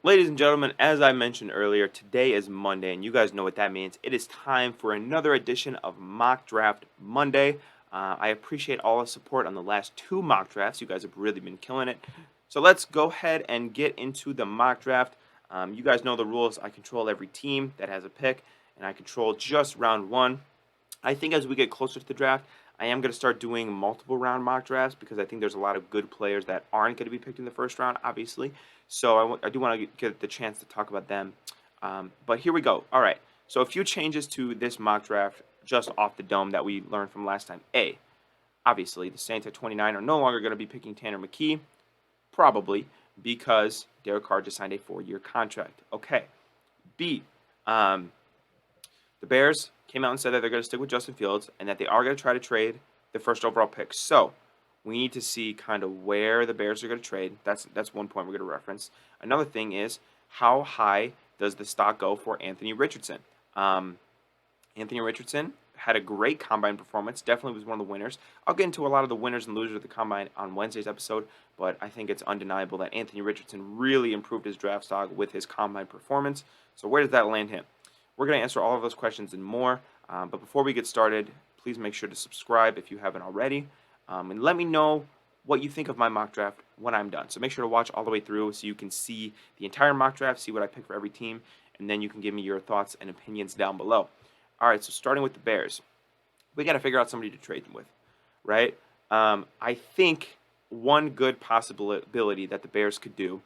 Ladies and gentlemen, as I mentioned earlier, today is Monday, and you guys know what that means. It is time for another edition of Mock Draft Monday. I appreciate all the support on the last two mock drafts. You guys have really been killing it. So let's go ahead and get into the mock draft. You guys know the rules. I control every team that has a pick, and I control just round one. I think as we get closer to the draft, I am going to start doing multiple round mock drafts because I think there's a lot of good players that aren't going to be picked in the first round, obviously. So I do want to get the chance to talk about them. But here we go. All right. So a few changes to this mock draft just off the dome that we learned from last time. A, obviously, the Saints at 29 are no longer going to be picking Tanner McKee, probably because Derek Carr just signed a 4-year contract. Okay. B, the Bears came out and said that they're going to stick with Justin Fields and that they are going to try to trade the first overall pick. So we need to see kind of where the Bears are going to trade. That's one point we're going to reference. Another thing is how high does the stock go for Anthony Richardson? Anthony Richardson had a great combine performance. Definitely was one of the winners. I'll get into a lot of the winners and losers of the combine on Wednesday's episode, but I think it's undeniable that Anthony Richardson really improved his draft stock with his combine performance. So where does that land him? We're going to answer all of those questions and more. But before we get started, please make sure to subscribe if you haven't already. And let me know what you think of my mock draft when I'm done. So make sure to watch all the way through so you can see the entire mock draft, see what I pick for every team, and then you can give me your thoughts and opinions down below. All right, so starting with the Bears, we got to figure out somebody to trade them with, right? I think one good possibility that the Bears could do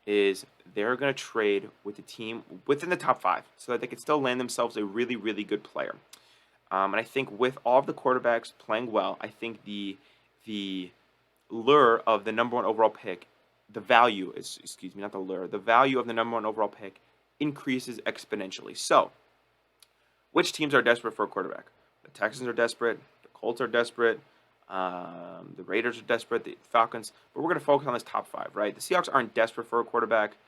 is they're going to trade with a team within the top 5 so that they can still land themselves a really, really good player. And I think with all of the quarterbacks playing well, I think the lure of the number 1 overall pick, the value is, excuse me, not the lure, the value of the number 1 overall pick increases exponentially. So, which teams are desperate for a quarterback? The Texans are desperate. The Colts are desperate. The Raiders are desperate. The Falcons. But we're going to focus on this top 5, right? The Seahawks aren't desperate for a quarterback.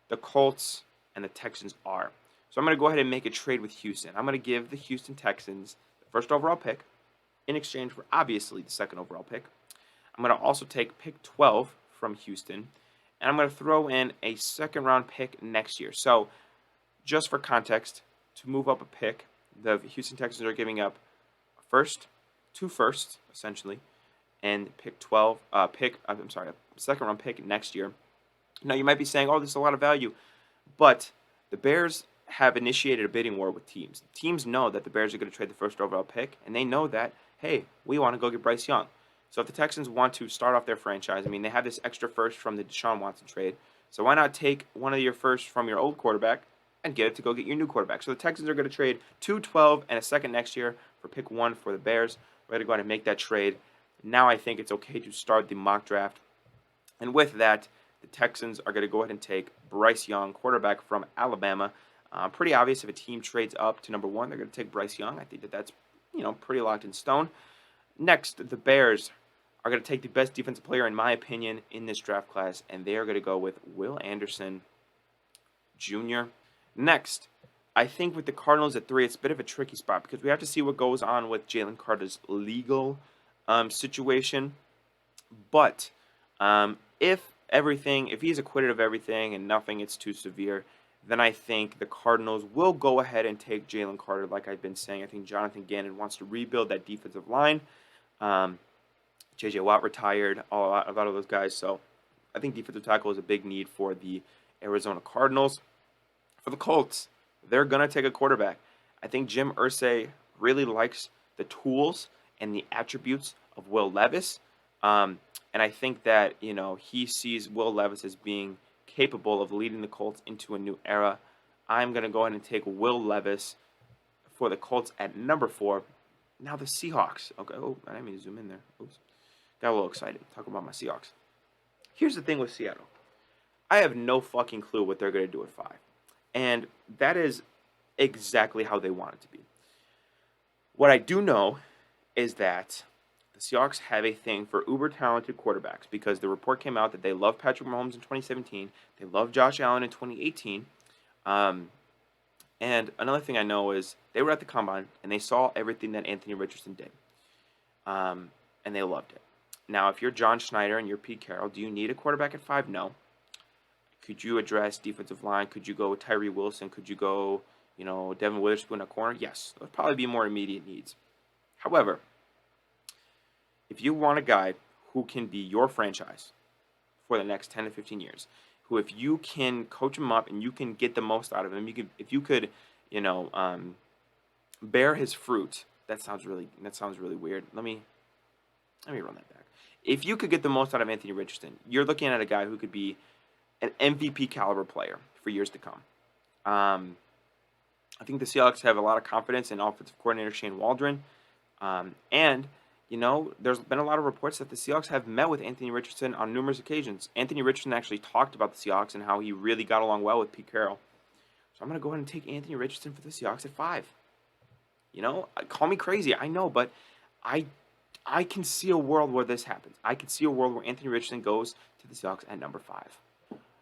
The Colts and the Texans are. So I'm going to go ahead and make a trade with Houston. I'm going to give the Houston Texans the first overall pick in exchange for, obviously, the second overall pick. I'm going to also take pick 12 from Houston. And I'm going to throw in a second-round pick next year. So just for context, to move up a pick, the Houston Texans are giving up two firsts, essentially, and pick 12, a second round pick next year. Now you might be saying, oh, this is a lot of value, but the Bears have initiated a bidding war with teams. Teams know that the Bears are going to trade the first overall pick, and they know that, hey, we want to go get Bryce Young. So if the Texans want to start off their franchise, I mean, they have this extra first from the Deshaun Watson trade, so why not take one of your firsts from your old quarterback and get it to go get your new quarterback? So the Texans are going to trade 2, 12, and a second next year for pick 1 for the Bears. We're going to go ahead and make that trade. Now I think it's okay to start the mock draft. And with that, the Texans are going to go ahead and take Bryce Young, quarterback from Alabama. Pretty obvious if a team trades up to number 1, they're going to take Bryce Young. I think that's pretty locked in stone. Next, the Bears are going to take the best defensive player, in my opinion, in this draft class, and they are going to go with Will Anderson Jr. Next, I think with the Cardinals at 3, it's a bit of a tricky spot because we have to see what goes on with Jalen Carter's legal situation. But if he's acquitted of everything and nothing is too severe, then I think the Cardinals will go ahead and take Jalen Carter. Like I've been saying, I think Jonathan Gannon wants to rebuild that defensive line. J.J. Watt retired, a lot of those guys. So I think defensive tackle is a big need for the Arizona Cardinals. For the Colts, they're going to take a quarterback. I think Jim Irsay really likes the tools and the attributes of Will Levis. And I think that, he sees Will Levis as being capable of leading the Colts into a new era. I'm going to go ahead and take Will Levis for the Colts at number 4. Now the Seahawks. Okay, I didn't mean to zoom in there. Oops. Got a little excited. Talk about my Seahawks. Here's the thing with Seattle. I have no fucking clue what they're going to do at 5. And that is exactly how they want it to be. What I do know is that the Seahawks have a thing for uber-talented quarterbacks because the report came out that they love Patrick Mahomes in 2017. They love Josh Allen in 2018. And another thing I know is they were at the Combine and they saw everything that Anthony Richardson did. And they loved it. Now, if you're John Schneider and you're Pete Carroll, do you need a quarterback at 5? No. Could you address defensive line? Could you go Tyree Wilson? Could you go, Devin Witherspoon at corner? Yes, those probably be more immediate needs. However, if you want a guy who can be your franchise for the next 10 to 15 years, who if you can coach him up and you can get the most out of him, if you could, you know, bear his fruit. That sounds really weird. Let me run that back. If you could get the most out of Anthony Richardson, you're looking at a guy who could be an MVP caliber player for years to come. I think the Seahawks have a lot of confidence in offensive coordinator Shane Waldron. And, there's been a lot of reports that the Seahawks have met with Anthony Richardson on numerous occasions. Anthony Richardson actually talked about the Seahawks and how he really got along well with Pete Carroll. So I'm going to go ahead and take Anthony Richardson for the Seahawks at 5. Call me crazy, I know, but I can see a world where this happens. I can see a world where Anthony Richardson goes to the Seahawks at number 5.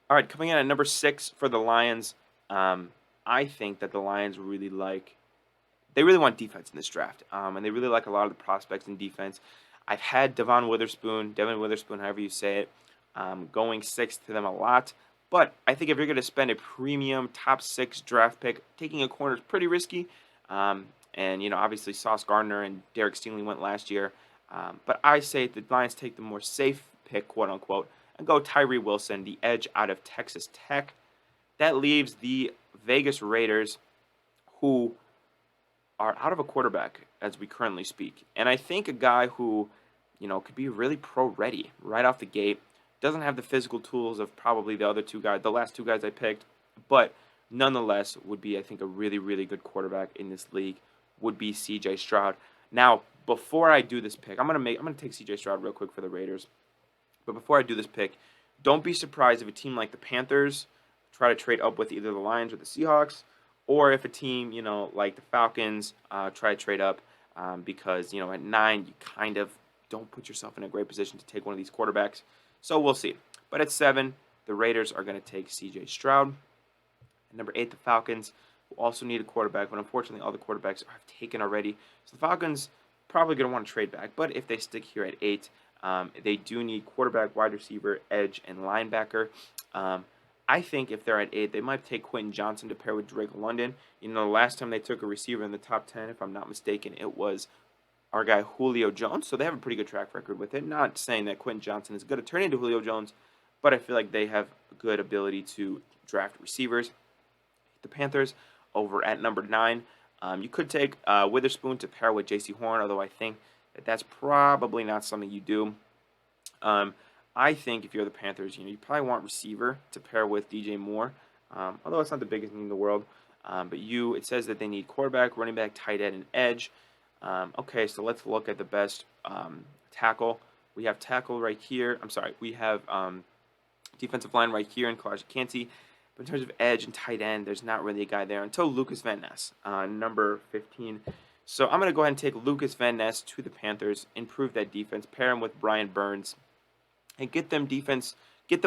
All right, coming in at number 6 for the Lions, I think that the Lions really want defense in this draft, and they really like a lot of the prospects in defense. I've had Devin Witherspoon, however you say it, going 6th to them a lot. But I think if you're going to spend a premium top 6 draft pick, taking a corner is pretty risky. And obviously Sauce Gardner and Derek Stingley went last year. But I say the Lions take the more safe pick, quote unquote, and go Tyree Wilson, the edge out of Texas Tech. That leaves the Vegas Raiders, who are out of a quarterback as we currently speak. And I think a guy who, could be really pro-ready right off the gate, doesn't have the physical tools of probably the last two guys I picked, but nonetheless would be, I think, a really, really good quarterback in this league, would be C.J. Stroud. Now, before I do this pick, I'm gonna take C.J. Stroud real quick for the Raiders. But before I do this pick, don't be surprised if a team like the Panthers try to trade up with either the Lions or the Seahawks, or if a team, like the Falcons try to trade up because, at 9, you kind of don't put yourself in a great position to take one of these quarterbacks. So we'll see. But at 7, the Raiders are going to take C.J. Stroud. At number 8, the Falcons will also need a quarterback, but unfortunately all the quarterbacks are taken already. So the Falcons probably going to want to trade back. But if they stick here at 8, they do need quarterback, wide receiver, edge, and linebacker. I think if they're at 8, they might take Quentin Johnson to pair with Drake London. The last time they took a receiver in the top 10, if I'm not mistaken, it was our guy Julio Jones. So they have a pretty good track record with it. Not saying that Quentin Johnson is going to turn into Julio Jones, but I feel like they have a good ability to draft receivers. The Panthers over at number 9. You could take Witherspoon to pair with J.C. Horn, although I think that's probably not something you do. I think if you're the Panthers, you probably want receiver to pair with DJ Moore, although it's not the biggest thing in the world. But it says that they need quarterback, running back, tight end, and edge. Okay, so let's look at the best tackle. We have tackle right here. We have defensive line right here in Kalijah Kancey. But in terms of edge and tight end, there's not really a guy there until Lucas Van Ness, number 15. So I'm going to go ahead and take Lucas Van Ness to the Panthers, improve that defense, pair him with Brian Burns, and get them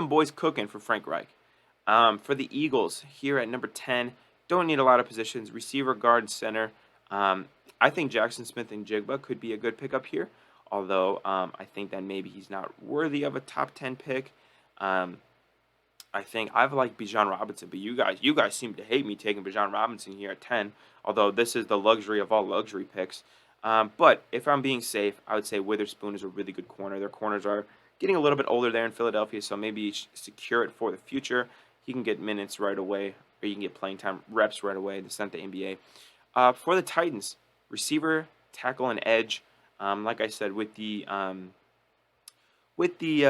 boys cooking for Frank Reich. For the Eagles, here at number 10, don't need a lot of positions, receiver, guard, center. I think Jackson Smith and Jigba could be a good pickup here, although I think that maybe he's not worthy of a top 10 pick. I think I've liked Bijan Robinson, but you guys seem to hate me taking Bijan Robinson here at 10, although this is the luxury of all luxury picks. But if I'm being safe, I would say Witherspoon is a really good corner. Their corners are getting a little bit older there in Philadelphia, so maybe secure it for the future. He can get minutes right away, or you can get playing time reps right away. This is not the NBA. For the Titans, receiver, tackle, and edge. Like I said, with the releasing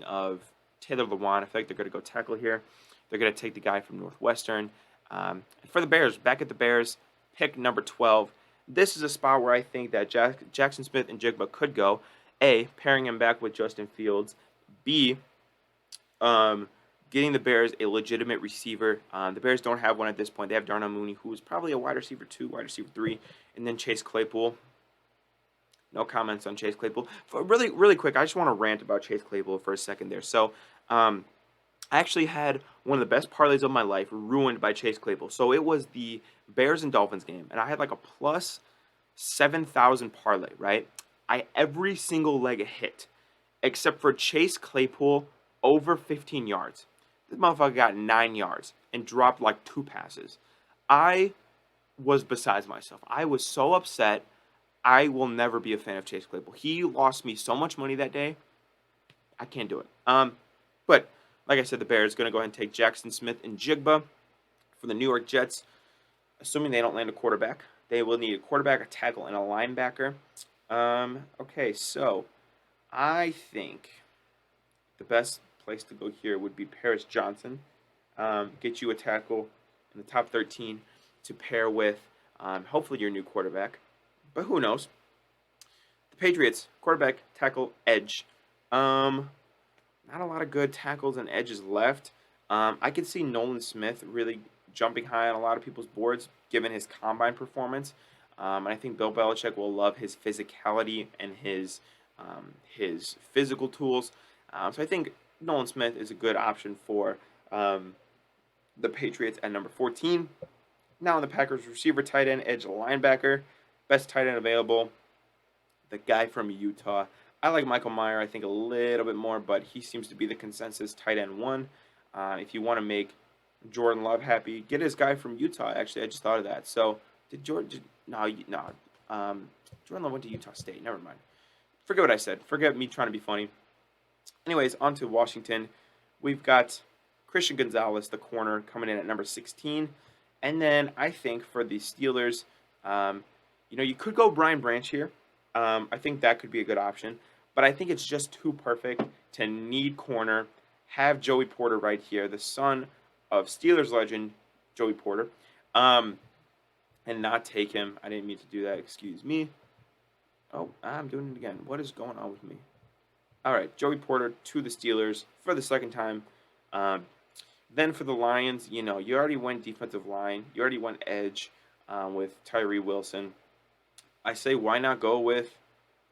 of Taylor Lewan, I feel like they're going to go tackle here. They're going to take the guy from Northwestern. For the Bears, back at the Bears, pick number 12. This is a spot where I think that Jackson Smith and Jigba could go. A, pairing him back with Justin Fields. B, getting the Bears a legitimate receiver. The Bears don't have one at this point. They have Darnell Mooney, who is probably a wide receiver 2, wide receiver 3, and then Chase Claypool. No comments on Chase Claypool. Really, really quick, I just want to rant about Chase Claypool for a second there. So, I actually had one of the best parlays of my life ruined by Chase Claypool. So it was the Bears and Dolphins game, and I had like a plus 7,000 parlay, right? Every single leg hit, except for Chase Claypool over 15 yards. This motherfucker got 9 yards and dropped like 2 passes. I was besides myself. I was so upset. I will never be a fan of Chase Claypool. He lost me so much money that day. I can't do it. But like I said, the Bears going to go ahead and take Jackson Smith and Jigba for the New York Jets. Assuming they don't land a quarterback, they will need a quarterback, a tackle, and a linebacker. Okay, so I think the best place to go here would be Paris Johnson. Get you a tackle in the top 13 to pair with hopefully your new quarterback. But who knows? The Patriots, quarterback, tackle, edge. Not a lot of good tackles and edges left. I could see Nolan Smith really jumping high on a lot of people's boards given his combine performance. And I think Bill Belichick will love his physicality and his physical tools. So I think Nolan Smith is a good option for the Patriots at number 14. Now on the Packers, receiver, tight end, edge, linebacker. Best tight end available, the guy from Utah. I like Michael Mayer, I think, a little bit more, but he seems to be the consensus tight end one. If you want to make Jordan Love happy, get his guy from Utah. Actually, I just thought of that. So, no. Jordan Love went to Utah State. Never mind. Forget what I said. Forget me trying to be funny. Anyways, on to Washington. We've got Christian Gonzalez, the corner, coming in at number 16. And then I think for the Steelers, you could go Brian Branch here. I think that could be a good option. But I think it's just too perfect to need corner, have Joey Porter right here, the son of Steelers legend Joey Porter, and not take him. I didn't mean to do that. Excuse me. Oh, I'm doing it again. What is going on with me? All right, Joey Porter to the Steelers for the second time. Then for the Lions, you already went defensive line. You already went edge with Tyree Wilson. I say why not go with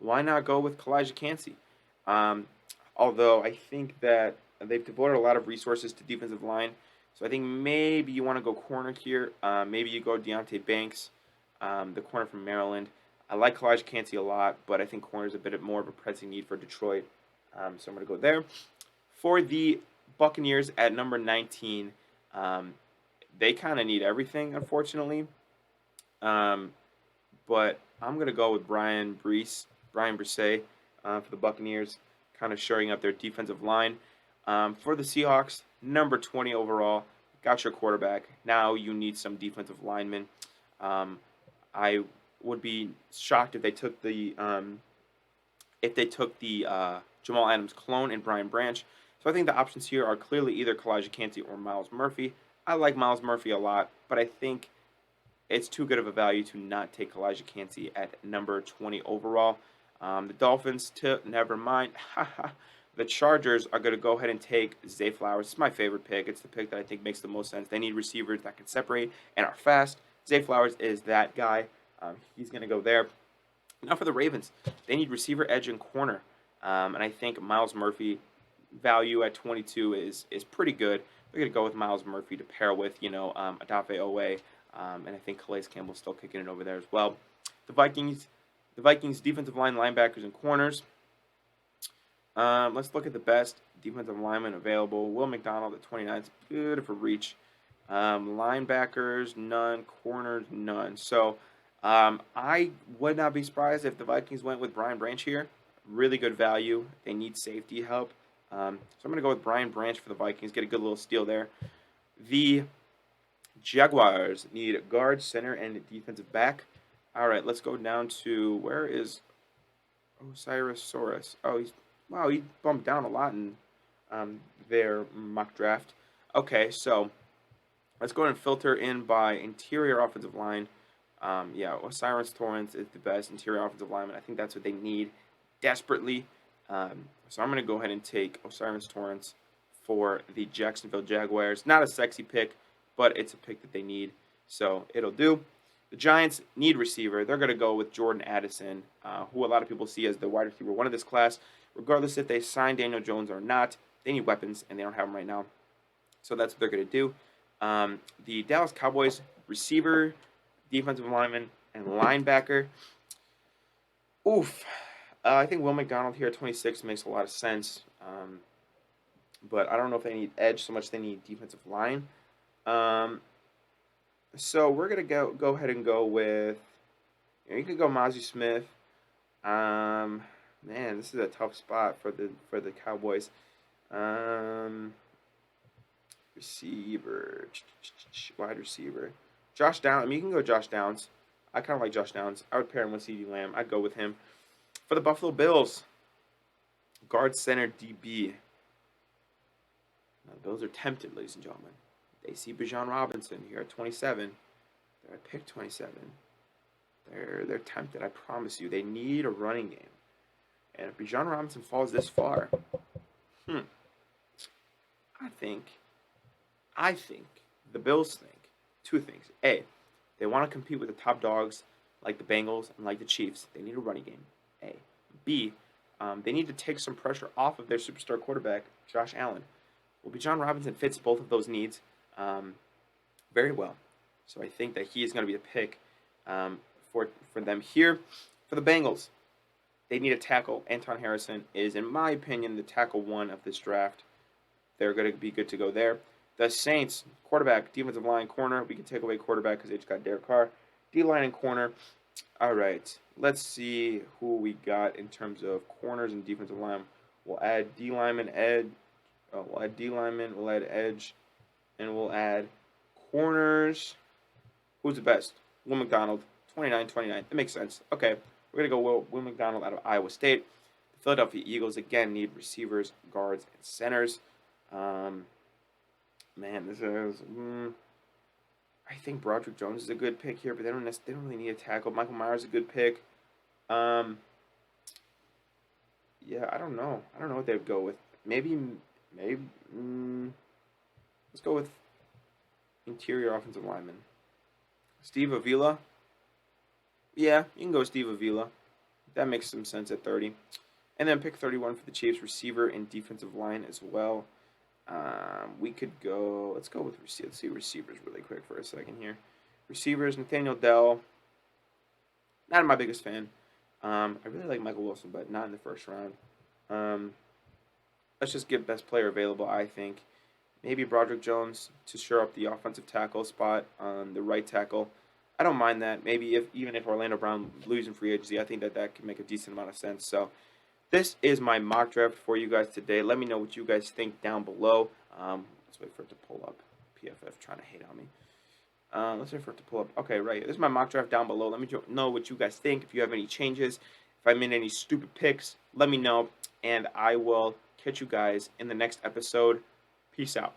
Kalijah Kancey? Although I think that they've devoted a lot of resources to defensive line. So I think maybe you want to go corner here. Maybe you go Deonte Banks, the corner from Maryland. I like Kalijah Kancey a lot, but I think corner is a bit more of a pressing need for Detroit. So I'm going to go there. For the Buccaneers at number 19, they kind of need everything, unfortunately. But I'm going to go with Brian Bresee for the Buccaneers, kind of shoring up their defensive line. For the Seahawks, number 20 overall, got your quarterback. Now you need some defensive linemen. I would be shocked if they took the Jamal Adams clone and Brian Branch. So I think the options here are clearly either Kalijah Kancey or Myles Murphy. I like Myles Murphy a lot, but I think it's too good of a value to not take Kalijah Kancey at number 20 overall. The Dolphins, never mind. The Chargers are going to go ahead and take Zay Flowers. It's my favorite pick. It's the pick that I think makes the most sense. They need receivers that can separate and are fast. Zay Flowers is that guy. He's going to go there. Now for the Ravens, they need receiver, edge, and corner. And I think Myles Murphy value at 22 is pretty good. They're going to go with Myles Murphy to pair with, Odafe Owe. And I think Calais Campbell's still kicking it over there as well. The Vikings defensive line, linebackers, and corners. Let's look at the best defensive lineman available. Will McDonald at 29 is good for reach. Linebackers, none. Corners, none. So I would not be surprised if the Vikings went with Brian Branch here. Really good value. They need safety help. So I'm going to go with Brian Branch for the Vikings. Get a good little steal there. The Jaguars need a guard, center, and a defensive back. All right, let's go down to where is Osiris-Saurus? Oh, he bumped down a lot in their mock draft. Okay, so let's go ahead and filter in by interior offensive line. Osiris Torrance is the best interior offensive lineman. I think that's what they need desperately. So I'm going to go ahead and take Osiris Torrance for the Jacksonville Jaguars. Not a sexy pick, but it's a pick that they need, so it'll do. The Giants need receiver. They're going to go with Jordan Addison, who a lot of people see as the wide receiver one of this class. Regardless if they sign Daniel Jones or not, they need weapons, and they don't have them right now. So that's what they're going to do. The Dallas Cowboys receiver, defensive lineman, and linebacker. I think Will McDonald here at 26 makes a lot of sense. but I don't know if they need edge so much. They need defensive line. Um, so we're gonna go ahead and go with. You could go Mozzie Smith. Um, Man, this is a tough spot for the Cowboys. Um, Receiver, wide receiver, Josh Downs. I mean, you can go Josh Downs. I kind of like Josh Downs. I would pair him with CeeDee Lamb. I'd go with him. For the Buffalo Bills, guard center DB. Now, the Bills are tempted, ladies and gentlemen. They see Bijan Robinson here at 27. They're at pick 27. They're tempted. I promise you. They need a running game. And if Bijan Robinson falls this far, hmm, I think I think the Bills think two things. A, they want to compete with the top dogs like the Bengals and like the Chiefs. They need a running game. A. B, they need to take some pressure off of their superstar quarterback, Josh Allen. Well, Bijan Robinson fits both of those needs very well. So I think that he is going to be the pick for them here. For the Bengals, they need a tackle. Anton Harrison is, in my opinion, the tackle one of this draft. They're going to be good to go there. The Saints, quarterback, defensive line, corner. We can take away quarterback because they just got Derek Carr. D-line and corner. All right. Let's see who we got in terms of corners and defensive line. We'll add D-lineman, we'll add D-lineman, we'll add edge, and we'll add corners. Who's the best? Will McDonald, 29-29. That makes sense. Okay. We're going to go Will McDonald out of Iowa State. The Philadelphia Eagles, again, need receivers, guards, and centers. Man, this is. I think Broderick Jones is a good pick here, but they don't really need a tackle. Michael Myers is a good pick. Yeah, I don't know. I don't know what they'd go with. Maybe. Let's go with interior offensive lineman. Steve Avila. Yeah, you can go Steve Avila. That makes some sense at 30. And then pick 31 for the Chiefs, receiver and defensive line as well. We could go. Let's go with let's see receivers really quick for a second here. Receivers: Nathaniel Dell. Not my biggest fan. I really like Michael Wilson, but not in the first round. Let's just get best player available. I think maybe Broderick Jones to shore up the offensive tackle spot on the right tackle. I don't mind that. Maybe even if Orlando Brown losing free agency, I think that could make a decent amount of sense. So this is my mock draft for you guys today. Let me know what you guys think down below. Let's wait for it to pull up. PFF trying to hate on me. Let's wait for it to pull up. Okay, right. This is my mock draft down below. Let me know what you guys think. If you have any changes, if I made any stupid picks, let me know. And I will catch you guys in the next episode. Peace out.